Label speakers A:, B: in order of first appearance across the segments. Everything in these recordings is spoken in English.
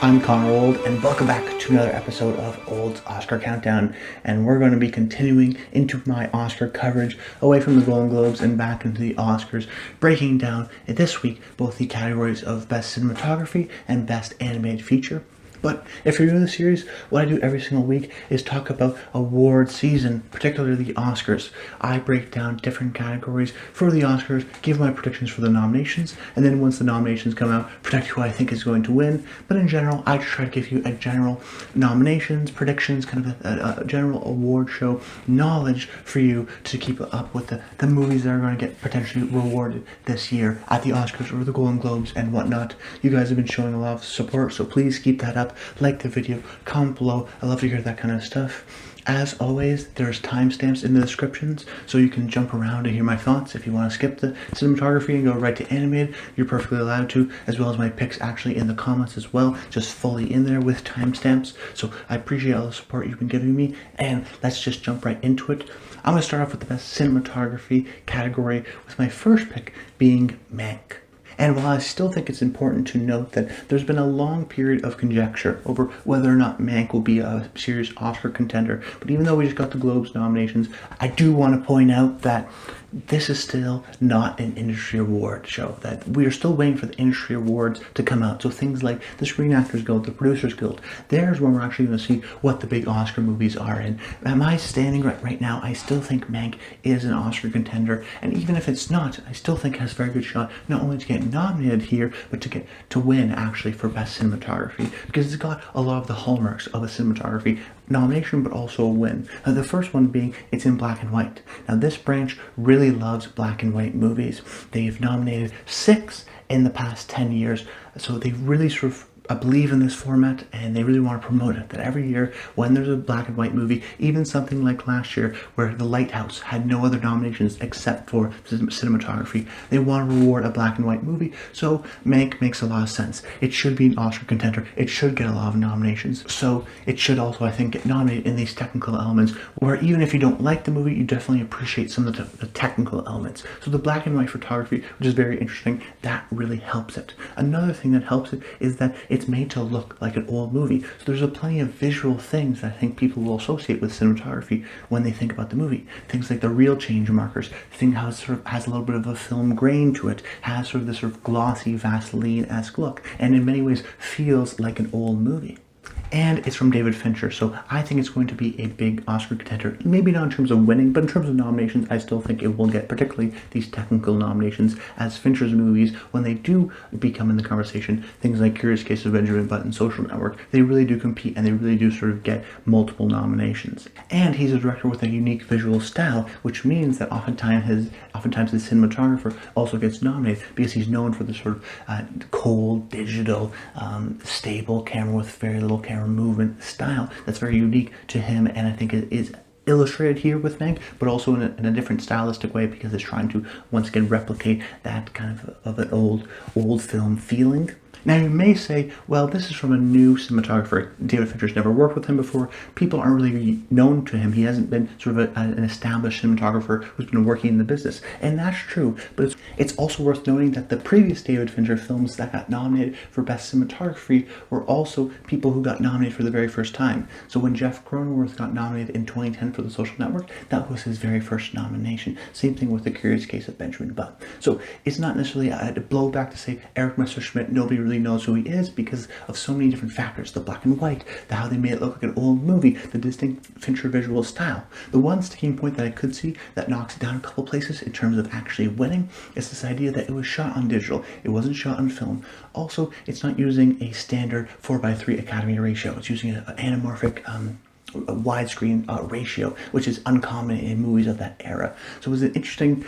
A: I'm Connor Old, and welcome back to another episode of Old's Oscar Countdown. And we're going to be continuing into my Oscar coverage away from the Golden Globes and back into the Oscars, breaking down this week both the categories of Best Cinematography and Best Animated Feature. But if you're new to the series, what I do every single week is talk about award season, particularly the Oscars. I break down different categories for the Oscars, give my predictions for the nominations, and then once the nominations come out, predict who I think is going to win. But in general, I try to give you a general nominations, predictions, kind of a general award show knowledge for you to keep up with the movies that are going to get potentially rewarded this year at the Oscars or the Golden Globes and whatnot. You guys have been showing a lot of support, so please keep that up. Like the video, comment below. I love to hear that kind of stuff. As always, there's timestamps in the descriptions, so you can jump around to hear my thoughts. If you want to skip the cinematography and go right to animated, you're perfectly allowed to, as well as my picks actually in the comments as well, just fully in there with timestamps. So I appreciate all the support you've been giving me, and let's just jump right into it. I'm going to start off with the best cinematography category, with my first pick being Mank. And while I still think it's important to note that there's been a long period of conjecture over whether or not Mank will be a serious Oscar contender, but even though we just got the Globes nominations, I do want to point out that this is still not an industry award show, that we are still waiting for the industry awards to come out. So things like the Screen Actors Guild, the Producers Guild, there's when we're actually going to see what the big Oscar movies are. And am I standing right now, I still think Mank is an Oscar contender, and even if it's not, I still think it has a very good shot not only to get nominated here, but to win actually for Best Cinematography, because it's got a lot of the hallmarks of a cinematography nomination, but also a win. The first one being it's in black and white. Now this branch really loves black and white movies. They've nominated 6 in the past 10 years, so they really sort of believe in this format, and they really want to promote it, that every year when there's a black and white movie, even something like last year where The Lighthouse had no other nominations except for cinematography, they want to reward a black and white movie. So Mank makes a lot of sense. It should be an Oscar contender. It should get a lot of nominations. So it should also, I think, get nominated in these technical elements where even if you don't like the movie, you definitely appreciate some of the technical elements. So the black and white photography, which is very interesting, that really helps it. Another thing that helps it is that it's made to look like an old movie. So there's a plenty of visual things that I think people will associate with cinematography when they think about the movie. Things like the real change markers, thing how it sort of has a little bit of a film grain to it, has sort of this sort of glossy Vaseline-esque look, and in many ways feels like an old movie. And it's from David Fincher, so I think it's going to be a big Oscar contender. Maybe not in terms of winning, but in terms of nominations, I still think it will get particularly these technical nominations, as Fincher's movies, when they do become in the conversation, things like Curious Case of Benjamin Button, Social Network, they really do compete, and they really do sort of get multiple nominations. And he's a director with a unique visual style, which means that oftentimes his cinematographer also gets nominated, because he's known for the sort of cold, digital, stable camera with very little camera movement style that's very unique to him, and I think it is illustrated here with Mank, but also in a different stylistic way, because it's trying to once again replicate that kind of an old film feeling. Now you may say, well, this is from a new cinematographer. David Fincher's never worked with him before. People aren't really known to him. He hasn't been sort of an established cinematographer who's been working in the business. And that's true, but it's also worth noting that the previous David Fincher films that got nominated for Best Cinematography were also people who got nominated for the very first time. So when Jeff Cronenworth got nominated in 2010 for The Social Network, that was his very first nomination. Same thing with The Curious Case of Benjamin Button. So it's not necessarily a blowback to say Eric Messerschmidt, nobody really knows who he is because of so many different factors: the black and white, how they made it look like an old movie, the distinct Fincher visual style. The one sticking point that I could see that knocks it down a couple places in terms of actually winning is this idea that it was shot on digital. It wasn't shot on film. Also, it's not using a standard 4:3 Academy ratio. It's using an anamorphic a widescreen ratio, which is uncommon in movies of that era. So it was an interesting,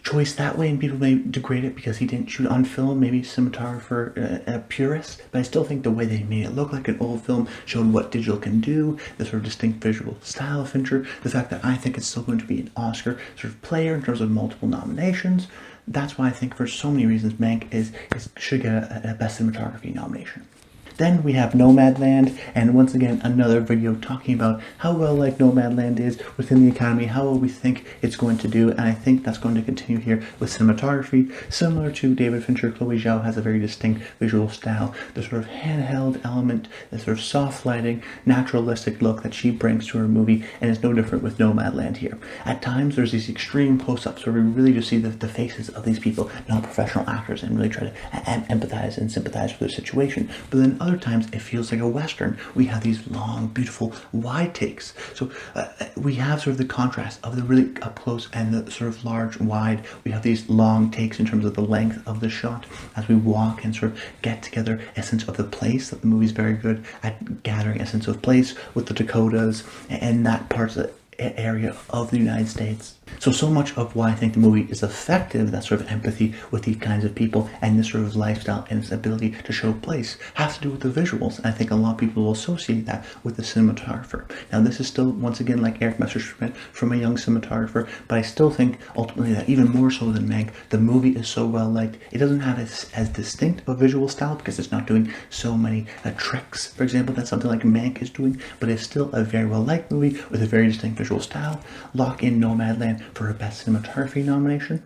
A: choice that way, and people may degrade it because he didn't shoot on film, maybe cinematographer a purist, but I still think the way they made it look like an old film showed what digital can do, the sort of distinct visual style of Fincher, the fact that I think it's still going to be an Oscar sort of player in terms of multiple nominations. That's why I think for so many reasons Mank should get a Best Cinematography nomination. Then we have Nomadland, and once again another video talking about how well like Nomadland is within the Academy, how well we think it's going to do, and I think that's going to continue here with cinematography. Similar to David Fincher, Chloe Zhao has a very distinct visual style. The sort of handheld element, the sort of soft lighting, naturalistic look that she brings to her movie, and it's no different with Nomadland here. At times there's these extreme close-ups where we really just see the faces of these people, not professional actors, and really try to empathize and sympathize with their situation. But then other times it feels like a Western. We have these long, beautiful, wide takes. So we have sort of the contrast of the really up close and the sort of large, wide. We have these long takes in terms of the length of the shot as we walk and sort of get together a sense of the place. That the movie's very good at gathering a sense of place with the Dakotas and that part of the area of the United States. So much of why I think the movie is effective, that sort of empathy with these kinds of people and this sort of lifestyle and its ability to show place, has to do with the visuals. And I think a lot of people will associate that with the cinematographer. Now this is still, once again, like Eric Messerschmidt, from a young cinematographer, but I still think ultimately that even more so than Mank, the movie is so well liked. It doesn't have as distinct a visual style because it's not doing so many tricks, for example, that something like Mank is doing, but it's still a very well liked movie with a very distinct visual style. Lock in Nomadland for a Best Cinematography nomination.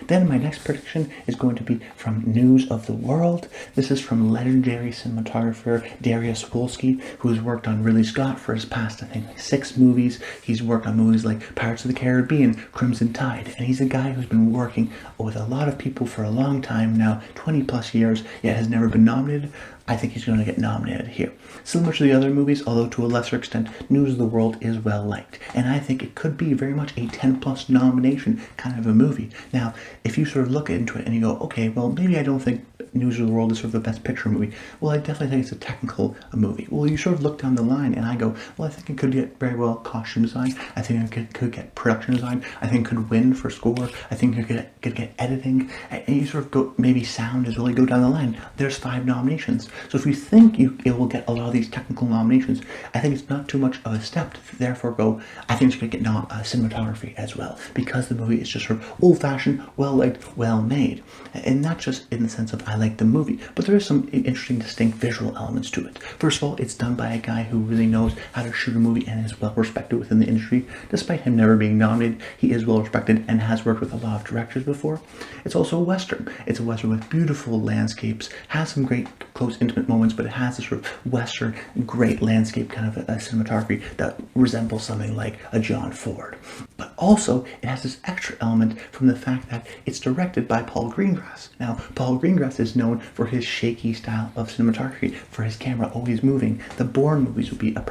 A: Then my next prediction is going to be from News of the World. This is from legendary cinematographer Dariusz Wolski, who has worked on Ridley Scott for his past, I think, like 6 movies. He's worked on movies like Pirates of the Caribbean, Crimson Tide, and he's a guy who's been working with a lot of people for a long time now, 20 plus years, yet has never been nominated. I think he's going to get nominated here. Similar to the other movies, although to a lesser extent, News of the World is well liked. And I think it could be very much a 10+ nomination kind of a movie. Now, if you sort of look into it and you go, okay, well, maybe I don't think News of the World is sort of the best picture movie. Well, I definitely think it's a technical movie. Well, you sort of look down the line and I go, well, I think it could get very well costume design. I think it could get production design. I think it could win for score. I think it could get editing. And you sort of go, maybe sound as well. You go down the line. There's 5 nominations. So if you think it will get a lot of these technical nominations, I think it's not too much of a step to therefore go, I think it's going to get cinematography as well, because the movie is just sort of old-fashioned, well-liked, well-made. And not just in the sense of I like the movie, but there is some interesting, distinct visual elements to it. First of all, it's done by a guy who really knows how to shoot a movie and is well-respected within the industry. Despite him never being nominated, he is well-respected and has worked with a lot of directors before. It's also a Western. It's a Western with beautiful landscapes, has some great close, intimate moments, but it has this sort of Western, great landscape kind of a cinematography that resembles something like a John Ford. But also, it has this extra element from the fact that it's directed by Paul Greengrass. Now, Paul Greengrass is known for his shaky style of cinematography, for his camera always moving. The Bourne movies would be a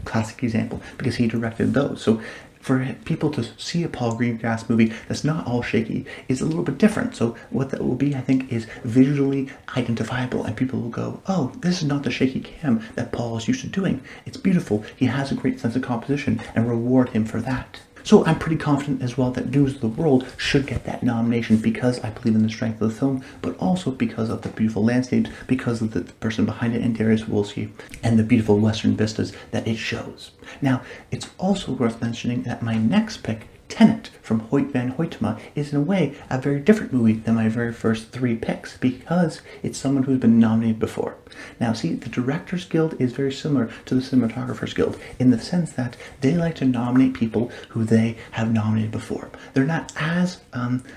A: classic example because he directed those. So for people to see a Paul Greengrass movie that's not all shaky is a little bit different. So what that will be, I think, is visually identifiable, and people will go, oh, this is not the shaky cam that Paul is used to doing. It's beautiful. He has a great sense of composition, and reward him for that. So I'm pretty confident as well that News of the World should get that nomination because I believe in the strength of the film, but also because of the beautiful landscapes, because of the person behind it, and Dariusz Wolski, and the beautiful Western vistas that it shows. Now, it's also worth mentioning that my next pick, Tenet from Hoyt van Hoytema, is in a way a very different movie than my very first 3 picks because it's someone who's been nominated before. Now see, the Directors Guild is very similar to the Cinematographers Guild in the sense that they like to nominate people who they have nominated before. They're not as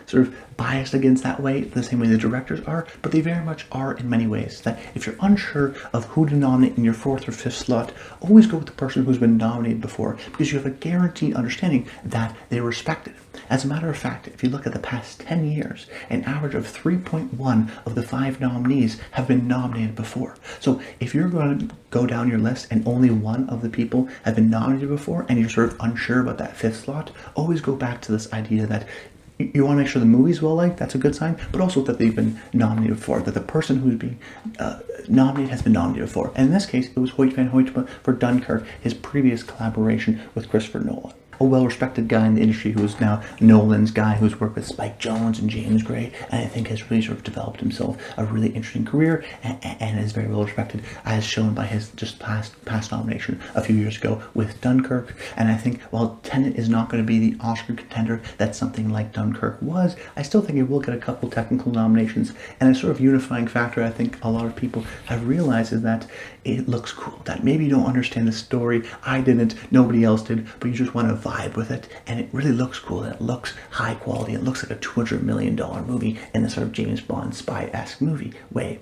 A: sort of biased against that way, the same way the directors are, but they very much are in many ways. That if you're unsure of who to nominate in your 4th or 5th slot, always go with the person who's been nominated before because you have a guaranteed understanding that they're respected. As a matter of fact, if you look at the past 10 years, an average of 3.1 of the 5 nominees have been nominated before. So if you're going to go down your list and only 1 of the people have been nominated before and you're sort of unsure about that 5th slot, always go back to this idea that you want to make sure the movie's well liked, that's a good sign, but also that they've been nominated before, that the person who's being nominated has been nominated before. And in this case, it was Hoyt van Hoytema for Dunkirk, his previous collaboration with Christopher Nolan. a well-respected guy in the industry who's now Nolan's guy, who's worked with Spike Jonze and James Gray, and I think has really sort of developed himself a really interesting career and is very well-respected, as shown by his just past nomination a few years ago with Dunkirk. And I think while Tenet is not going to be the Oscar contender that something like Dunkirk was, I still think it will get a couple technical nominations. And a sort of unifying factor I think a lot of people have realized is that it looks cool. That maybe you don't understand the story, I didn't, nobody else did, but you just want to vibe with it, and it really looks cool, and it looks high quality, it looks like a $200 million movie in a sort of James Bond spy-esque movie way.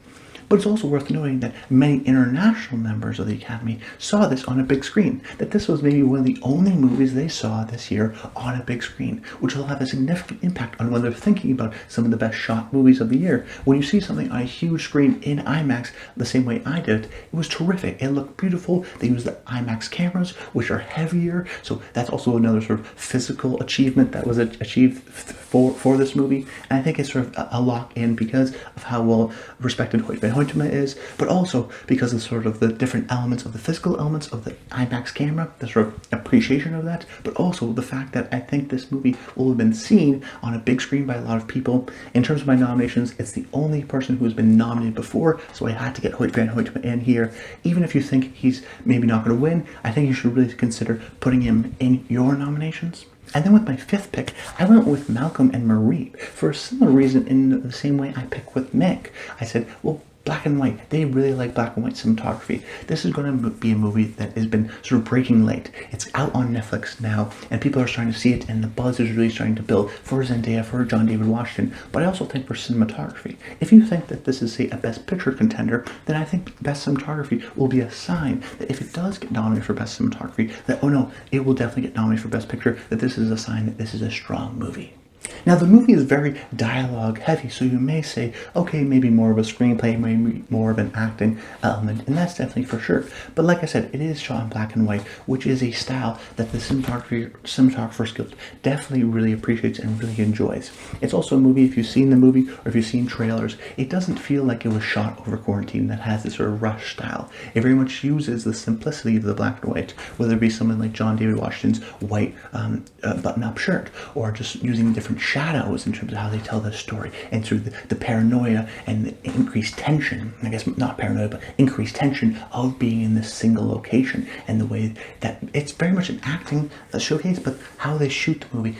A: But it's also worth noting that many international members of the Academy saw this on a big screen, that this was maybe one of the only movies they saw this year on a big screen, which will have a significant impact on when they're thinking about some of the best shot movies of the year. When you see something on a huge screen in IMAX, the same way I did, it was terrific. It looked beautiful. They used the IMAX cameras, which are heavier, so that's also another sort of physical achievement that was achieved for this movie. And I think it's sort of a lock-in because of how well respected Hoytema is, but also because of sort of the different elements of the physical elements of the IMAX camera, the sort of appreciation of that, but also the fact that I think this movie will have been seen on a big screen by a lot of people. In terms of my nominations, it's the only person who has been nominated before, so I had to get Hoytema in here. Even if you think he's maybe not going to win, I think you should really consider putting him in your nominations. And then with my fifth pick, I went with Malcolm and Marie for a similar reason, in the same way I picked with Mank. I said, well, black and white. They really like black and white cinematography. This is going to be a movie that has been sort of breaking late. It's out on Netflix now, and people are starting to see it, and the buzz is really starting to build for Zendaya, for John David Washington, but I also think for cinematography. If you think that this is, say, a Best Picture contender, then I think Best Cinematography will be a sign that if it does get nominated for Best Cinematography, that, oh no, it will definitely get nominated for Best Picture, that this is a sign that this is a strong movie. Now, the movie is very dialogue heavy, so you may say, okay, maybe more of a screenplay, maybe more of an acting element, and that's definitely for sure. But like I said, it is shot in black and white, which is a style that the cinematographer Guild definitely really appreciates and really enjoys. It's also a movie, if you've seen the movie or if you've seen trailers, it doesn't feel like it was shot over quarantine that has this sort of rush style. It very much uses the simplicity of the black and white, whether it be someone like John David Washington's white button-up shirt, or just using different shadows in terms of how they tell the story, and through the paranoia and the increased tension, I guess not paranoia, but increased tension of being in this single location, and the way that it's very much an acting showcase, but how they shoot the movie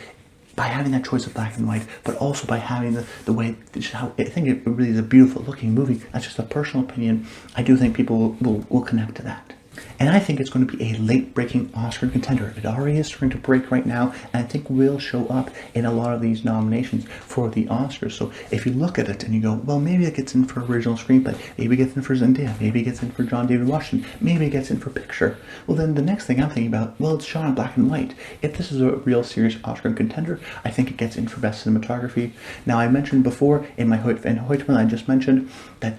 A: by having that choice of black and white, but also by having the way, how I think it really is a beautiful looking movie. That's just a personal opinion. I do think people will connect to that. And I think it's going to be a late-breaking Oscar contender. It already is starting to break right now, and I think will show up in a lot of these nominations for the Oscars. So if you look at it and you go, well, maybe it gets in for original screenplay, maybe it gets in for Zendaya, maybe it gets in for John David Washington, maybe it gets in for picture. Well, then the next thing I'm thinking about, well, it's shot in black and white. If this is a real serious Oscar contender, I think it gets in for Best Cinematography. Now, I mentioned before in my Hoytema, I just mentioned that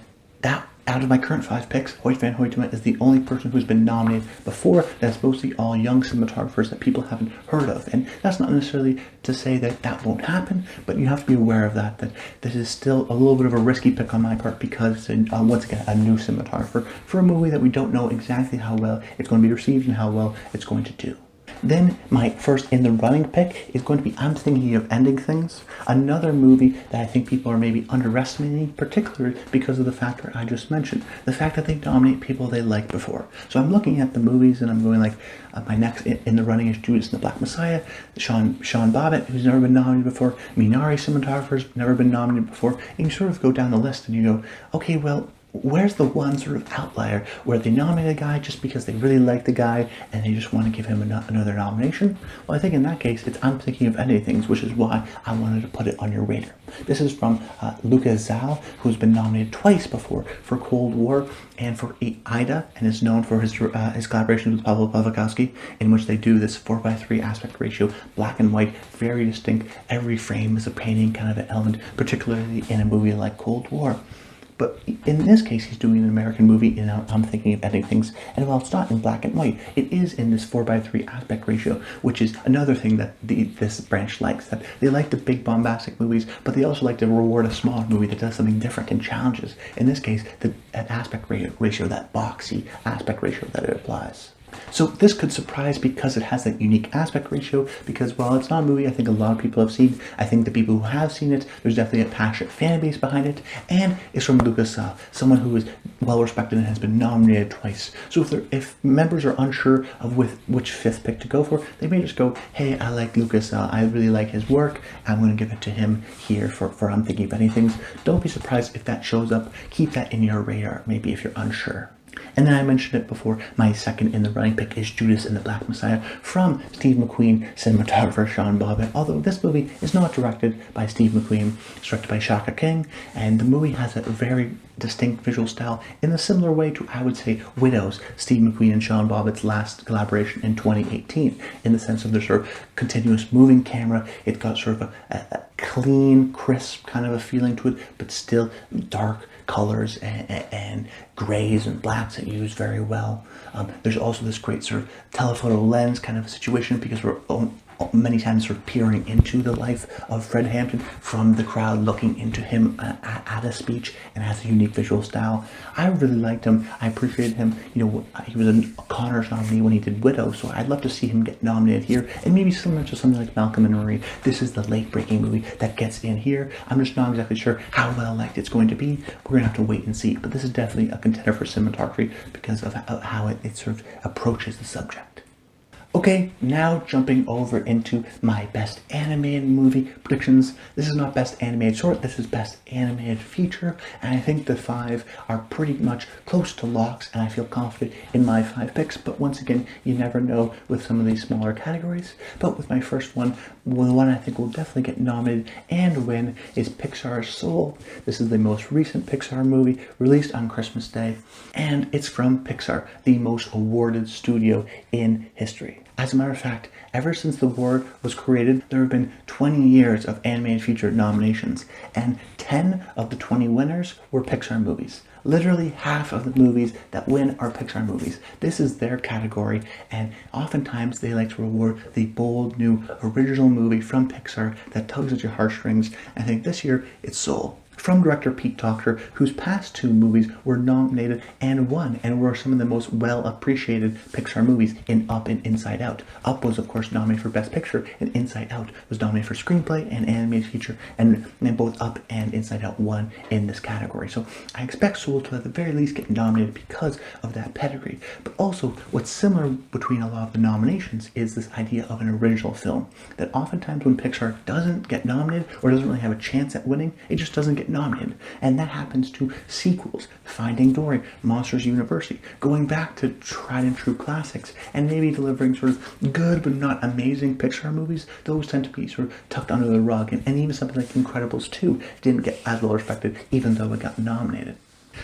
A: out of my current 5 picks, Van Hoytema is the only person who's been nominated before. That's mostly all young cinematographers that people haven't heard of. And that's not necessarily to say that that won't happen, but you have to be aware of that this is still a little bit of a risky pick on my part, because it's, once again, a new cinematographer for a movie that we don't know exactly how well it's going to be received and how well it's going to do. Then my first in the running pick is going to be I'm Thinking of Ending Things, another movie that I think people are maybe underestimating, particularly because of the factor I just mentioned, the fact that they nominate people they liked before. So I'm looking at the movies and I'm going like, my next in the running is Judas and the Black Messiah, Sean Bobbitt, who's never been nominated before, Minari cinematographer's never been nominated before, and you sort of go down the list and you go, okay, well, where's the one sort of outlier where they nominate a guy just because they really like the guy and they just want to give him another nomination? Well, I think in that case, it's I'm Thinking of Ending Things, which is why I wanted to put it on your radar. This is from Luca Zal, who's been nominated twice before for Cold War and for Ida, and is known for his collaboration with Paweł Pawlikowski, in which they do this 4:3 aspect ratio, black and white, very distinct. Every frame is a painting kind of an element, particularly in a movie like Cold War. But in this case, he's doing an American movie, and I'm Thinking of Ending Things. And while it's not in black and white, it is in this 4:3 aspect ratio, which is another thing that this branch likes. That they like the big bombastic movies, but they also like to reward a smaller movie that does something different and challenges. In this case, that aspect ratio, that boxy aspect ratio that it applies. So this could surprise because it has that unique aspect ratio, because while it's not a movie I think a lot of people have seen, I think the people who have seen it, there's definitely a passionate fan base behind it, and it's from Lucas, someone who is well respected and has been nominated twice. So if members are unsure of which fifth pick to go for, they may just go, hey, I like Lucas, I really like his work, I'm going to give it to him here for I'm Thinking About Things. Don't be surprised if that shows up. Keep that in your radar, maybe if you're unsure. And then I mentioned it before, my second in the running pick is Judas and the Black Messiah from Steve McQueen, cinematographer Sean Bobbitt. Although this movie is not directed by Steve McQueen, it's directed by Shaka King, and the movie has a very distinct visual style in a similar way to, I would say, Widows, Steve McQueen and Sean Bobbitt's last collaboration in 2018, in the sense of their sort of continuous moving camera. It's got sort of a clean, crisp kind of a feeling to it, but still dark colors and grays and blacks that use very well. There's also this great sort of telephoto lens kind of a situation, because we're many times sort of peering into the life of Fred Hampton from the crowd, looking into him at a speech, and has a unique visual style. I really liked him. I appreciated him. You know, he was a Connors nominee when he did Widow, so I'd love to see him get nominated here, and maybe similar to something like Malcolm and Marie. This is the late-breaking movie that gets in here. I'm just not exactly sure how well liked it's going to be. We're going to have to wait and see, but this is definitely a contender for cinematography because of how it sort of approaches the subject. Okay, now jumping over into my best animated movie predictions. This is not best animated short, this is best animated feature, and I think the 5 are pretty much close to locks, and I feel confident in my 5 picks, but once again, you never know with some of these smaller categories. But with my first one, the one I think will definitely get nominated and win is Pixar's Soul. This is the most recent Pixar movie released on Christmas Day, and it's from Pixar, the most awarded studio in history. As a matter of fact, ever since the award was created, there have been 20 years of animated feature nominations, and 10 of the 20 winners were Pixar movies. Literally half of the movies that win are Pixar movies. This is their category, and oftentimes they like to reward the bold, new, original movie from Pixar that tugs at your heartstrings. I think this year it's Soul, from director Pete Docter, whose past 2 movies were nominated and won, and were some of the most well-appreciated Pixar movies in Up and Inside Out. Up was, of course, nominated for Best Picture, and Inside Out was nominated for Screenplay and Animated Feature, and both Up and Inside Out won in this category. So I expect Soul to at the very least get nominated because of that pedigree. But also, what's similar between a lot of the nominations is this idea of an original film, that oftentimes when Pixar doesn't get nominated, or doesn't really have a chance at winning, it just doesn't get nominated. And that happens to sequels, Finding Dory, Monsters University, going back to tried and true classics, and maybe delivering sort of good but not amazing Pixar movies. Those tend to be sort of tucked under the rug, and even something like Incredibles 2 didn't get as well respected even though it got nominated.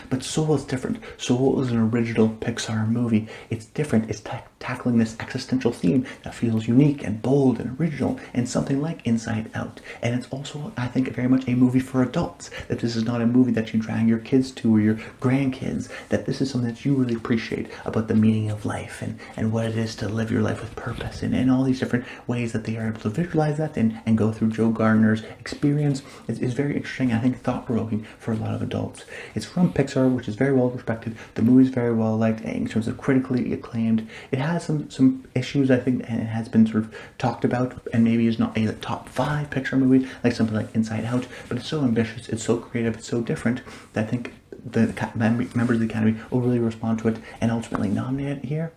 A: But Soul is different. Soul is an original Pixar movie. It's different. It's tackling this existential theme that feels unique and bold and original, and something like Inside Out. And it's also, I think, very much a movie for adults. That this is not a movie that you drag your kids to or your grandkids. That this is something that you really appreciate about the meaning of life and what it is to live your life with purpose, and all these different ways that they are able to visualize that and go through Joe Gardner's experience is very interesting, I think thought-provoking for a lot of adults. It's from Pixar, which is very well respected. The movie's very well liked in terms of critically acclaimed. It has some issues, I think, and it has been sort of talked about, and maybe is not a top 5 Pixar movie like something like Inside Out, but it's so ambitious, it's so creative, it's so different that I think the members of the Academy will really respond to it and ultimately nominate it here.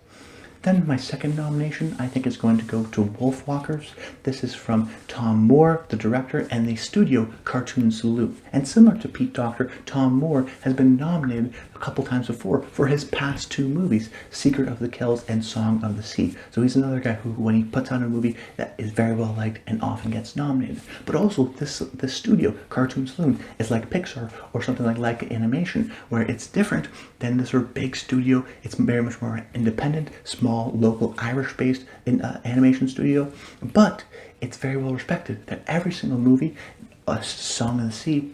A: Then my second nomination, I think, is going to go to Wolfwalkers. This is from Tom Moore, the director, and the studio Cartoon Saloon. And similar to Pete Docter, Tom Moore has been nominated a couple times before for his past 2 movies, Secret of the Kells and Song of the Sea. So he's another guy who, when he puts out a movie that is very well liked and often gets nominated. But also, this studio, Cartoon Saloon, is like Pixar or something like Leica Animation, where it's different than the sort of big studio. It's very much more independent, small, local Irish-based animation studio, but it's very well respected. That every single movie, Song of the Sea,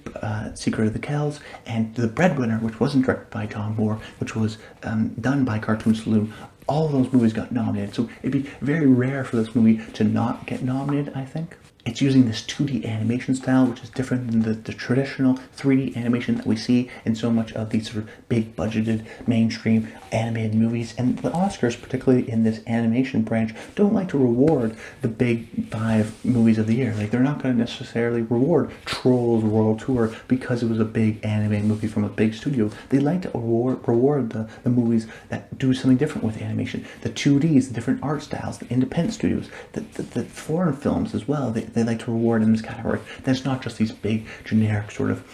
A: Secret of the Kells, and The Breadwinner, which wasn't directed by Tom Moore, which was done by Cartoon Saloon, all of those movies got nominated. So it'd be very rare for this movie to not get nominated, I think. it's using this 2D animation style, which is different than the traditional 3D animation that we see in so much of these sort of big budgeted mainstream animated movies. And the Oscars, particularly in this animation branch, don't like to reward the big 5 movies of the year. Like, they're not going to necessarily reward Trolls World Tour because it was a big anime movie from a big studio. They like to reward the movies that do something different with animation. The 2Ds, the different art styles, the independent studios, the foreign films as well. They like to reward in this category. That's not just these big, generic, sort of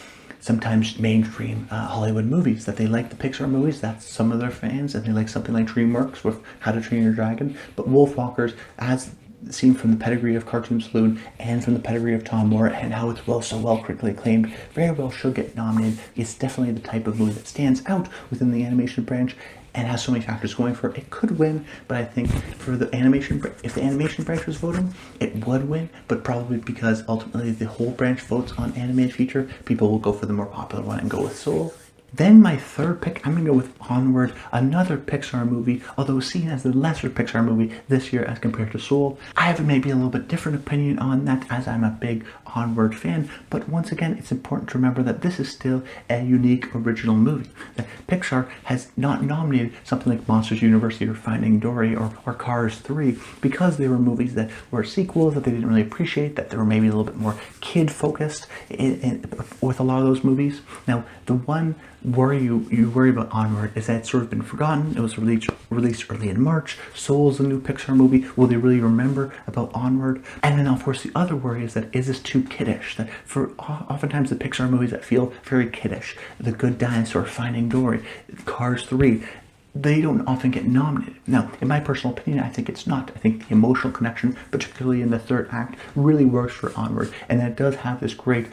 A: sometimes mainstream Hollywood movies. That they like the Pixar movies, that's some of their fans, and they like something like DreamWorks with How to Train Your Dragon. But Wolfwalkers, as seen from the pedigree of Cartoon Saloon and from the pedigree of Tom Moore and how it's so well critically acclaimed, very well should get nominated. It's definitely the type of movie that stands out within the animation branch and has so many factors going for it. It could win, but I think for the animation, if the animation branch was voting, it would win, but probably because ultimately the whole branch votes on animated feature, people will go for the more popular one and go with Soul. Then my third pick, I'm going to go with Onward, another Pixar movie, although seen as the lesser Pixar movie this year as compared to Soul. I have maybe a little bit different opinion on that as I'm a big Onward fan, but once again, it's important to remember that this is still a unique original movie. That Pixar has not nominated something like Monsters University or Finding Dory or Cars 3 because they were movies that were sequels that they didn't really appreciate, that they were maybe a little bit more kid-focused with a lot of those movies. Now, the one worry you worry about Onward is that it's sort of been forgotten. It was released early in March. Soul's a new Pixar movie. Will they really remember about Onward? And then of course the other worry is that is this too kiddish? That for oftentimes the Pixar movies that feel very kiddish, The Good Dinosaur, Finding Dory, Cars 3, they don't often get nominated. Now, in my personal opinion, I think it's not. I think the emotional connection, particularly in the third act, really works for Onward, and that it does have this great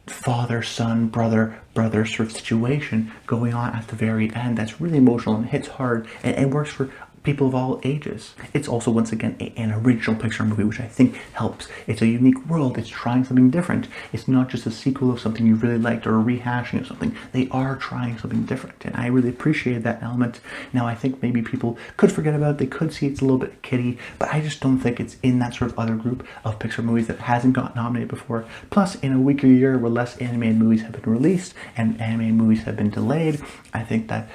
A: father, son, brother sort of situation going on at the very end that's really emotional and hits hard and works for people of all ages. It's also, once again, an original Pixar movie, which I think helps. It's a unique world. It's trying something different. It's not just a sequel of something you really liked or a rehashing of something. They are trying something different, and I really appreciate that element. Now, I think maybe people could forget about it. They could see it's a little bit kiddie, but I just don't think it's in that sort of other group of Pixar movies that hasn't got nominated before. Plus, in a weaker year where less animated movies have been released and animated movies have been delayed, I think that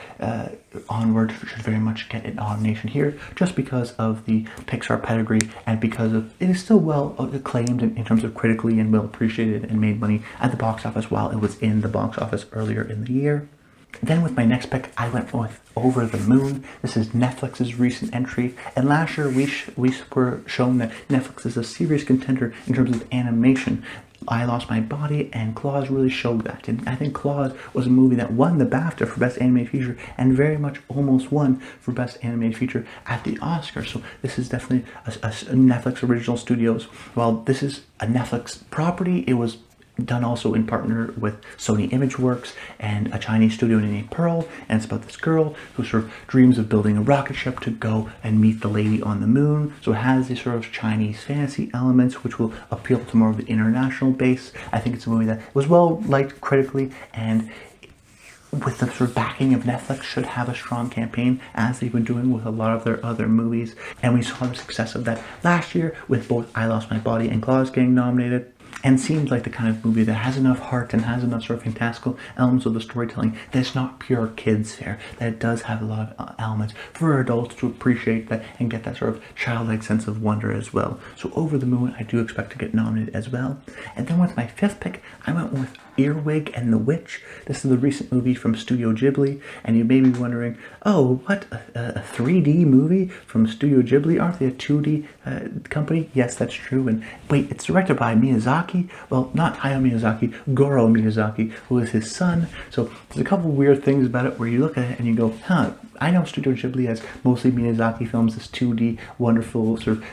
A: Onward should very much get a nomination here, just because of the Pixar pedigree and because of it is still well acclaimed in terms of critically and well appreciated and made money at the box office while it was in the box office earlier in the year. Then with my next pick, I went with Over the Moon. This is Netflix's recent entry, and last year we were shown that Netflix is a serious contender in terms of animation. I Lost My Body and Claws really showed that, and I think Claws was a movie that won the BAFTA for Best Animated Feature and very much almost won for Best Animated Feature at the Oscars. So this is definitely a Netflix original studios. While this is a Netflix property, it was done also in partner with Sony Imageworks and a Chinese studio named Pearl, and it's about this girl who sort of dreams of building a rocket ship to go and meet the lady on the moon. So it has these sort of Chinese fantasy elements which will appeal to more of the international base. I think it's a movie that was well liked critically, and with the sort of backing of Netflix, should have a strong campaign as they've been doing with a lot of their other movies. And we saw the success of that last year with both I Lost My Body and Claws getting nominated. And seems like the kind of movie that has enough heart and has enough sort of fantastical elements of the storytelling that it's not pure kids fare, that it does have a lot of elements for adults to appreciate that and get that sort of childlike sense of wonder as well. So Over the Moon, I do expect to get nominated as well. And then with my fifth pick, I went with Earwig and the Witch. This is the recent movie from Studio Ghibli, and you may be wondering, oh, what, a 3D movie from Studio Ghibli? Aren't they a 2D company? Yes, that's true. And wait, it's directed by Miyazaki? Well, not Hayao Miyazaki, Goro Miyazaki, who is his son. So there's a couple weird things about it where you look at it and you go, huh, I know Studio Ghibli has mostly Miyazaki films, this 2D, wonderful, sort of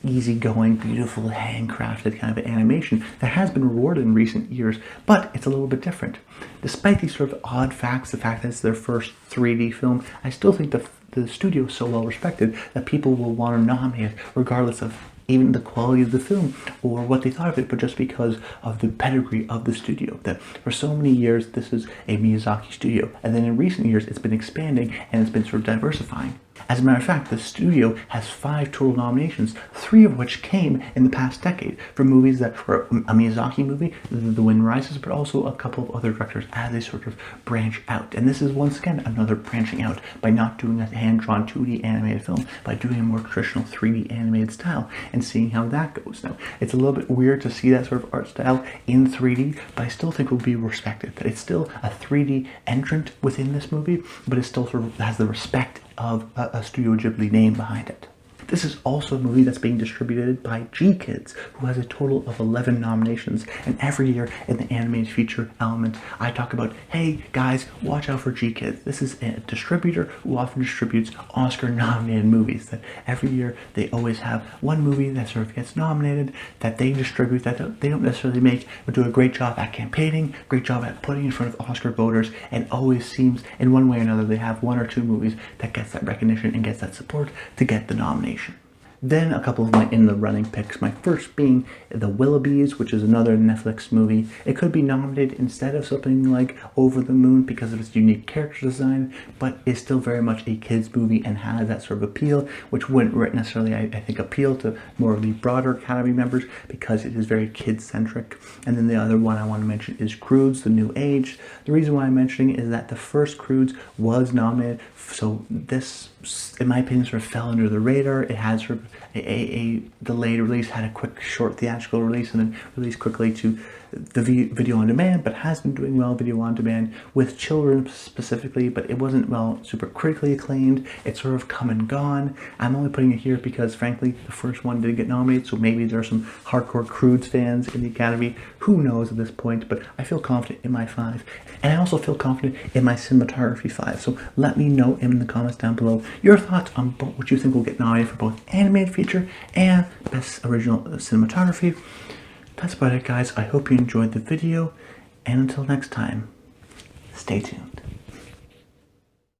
A: easygoing, beautiful, handcrafted kind of animation that has been rewarded in recent years, but it's a little bit different. Despite these sort of odd facts, the fact that it's their first 3D film, I still think the studio is so well respected that people will want to nominate it regardless of even the quality of the film or what they thought of it, but just because of the pedigree of the studio. That for so many years this is a Miyazaki studio, and then in recent years it's been expanding and it's been sort of diversifying. As a matter of fact, the studio has 5 total nominations, 3 of which came in the past decade for movies that were a Miyazaki movie, The Wind Rises, but also a couple of other directors as they sort of branch out. And this is once again another branching out by not doing a hand-drawn 2D animated film, by doing a more traditional 3D animated style and seeing how that goes. Now, it's a little bit weird to see that sort of art style in 3D, but I still think it will be respected. That it's still a 3D entrant within this movie, but it still sort of has the respect of a Studio Ghibli name behind it. This is also a movie that's being distributed by G-Kids, who has a total of 11 nominations. And every year in the animated feature element, I talk about, hey guys, watch out for G-Kids. This is a distributor who often distributes Oscar-nominated movies. That every year they always have one movie that sort of gets nominated, that they distribute, that they don't necessarily make, but do a great job at campaigning, great job at putting in front of Oscar voters, and always seems, in one way or another, they have 1 or 2 movies that gets that recognition and gets that support to get the nomination. Then a couple of my in the running picks. My first being The Willoughbys, which is another Netflix movie. It could be nominated instead of something like Over the Moon because of its unique character design, but is still very much a kids movie and has that sort of appeal, which wouldn't necessarily, I think, appeal to more of the broader Academy members because it is very kid-centric. And then the other one I want to mention is Croods, The New Age. The reason why I'm mentioning it is that the first Croods was nominated, so this, in my opinion, sort of fell under the radar. It had sort of a delayed release, had a quick short theatrical release, and then released quickly to the video on demand, but has been doing well video on demand with children specifically, but it wasn't super critically acclaimed. It's sort of come and gone. I'm only putting it here because frankly the first one did get nominated, so maybe there are some hardcore Croods fans in the Academy. Who knows at this point, but I feel confident in my 5, and I also feel confident in my cinematography 5. So let me know in the comments down below your thoughts on what you think will get nominated for both animated feature and best original cinematography. That's about it, guys. I hope you enjoyed the video, and until next time, stay tuned.